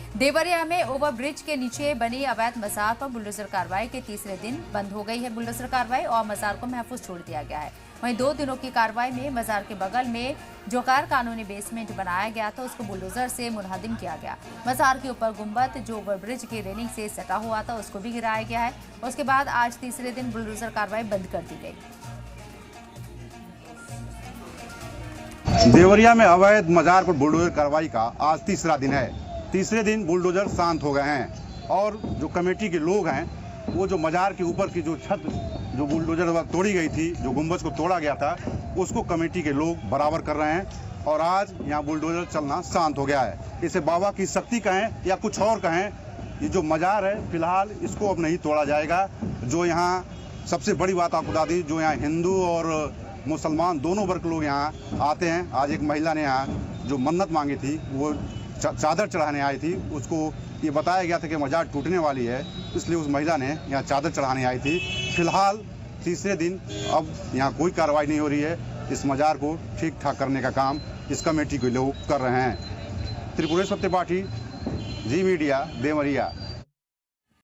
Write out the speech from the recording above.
देवरिया में ओवरब्रिज के नीचे बनी अवैध मजार पर बुलडोजर कार्रवाई के तीसरे दिन बंद हो गई है। बुलडोजर कार्रवाई और मजार को महफूज छोड़ दिया गया है। वहीं 2 दिनों की कार्रवाई में मजार के बगल में जो गैर कानूनी बेसमेंट बनाया गया था उसको बुलडोजर से मुनहदिम किया गया। मजार के ऊपर गुंबद जो ओवरब्रिज की रेलिंग से सटा हुआ था उसको भी गिराया गया है। उसके बाद आज तीसरे दिन बुलडोजर कार्रवाई बंद कर दी गई। देवरिया में अवैध मजार पर बुलडोजर कार्रवाई का आज तीसरा दिन है। तीसरे दिन बुलडोजर शांत हो गए हैं और जो कमेटी के लोग हैं वो जो मजार के ऊपर की जो छत जो बुलडोजर तोड़ी गई थी, जो गुंबज को तोड़ा गया था, उसको कमेटी के लोग बराबर कर रहे हैं और आज यहाँ बुलडोजर चलना शांत हो गया है। इसे बाबा की शक्ति कहें या कुछ और कहें, ये जो मजार है फिलहाल इसको अब नहीं तोड़ा जाएगा। जो यहाँ सबसे बड़ी बात आपको बता दी, जो यहाँ हिंदू और मुसलमान दोनों वर्ग के लोग यहाँ आते हैं। आज एक महिला ने यहाँ जो मन्नत मांगी थी, वो चादर चढ़ाने आई थी, उसको ये बताया गया था कि मजार टूटने वाली है, इसलिए उस महिला ने यहाँ चादर चढ़ाने आई थी। फिलहाल तीसरे दिन अब यहाँ कोई कार्रवाई नहीं हो रही है। इस मजार को ठीक ठाक करने का काम इस कमेटी के लोग कर रहे हैं। त्रिपुरेश सत्य पाठी, जी मीडिया, देवरिया।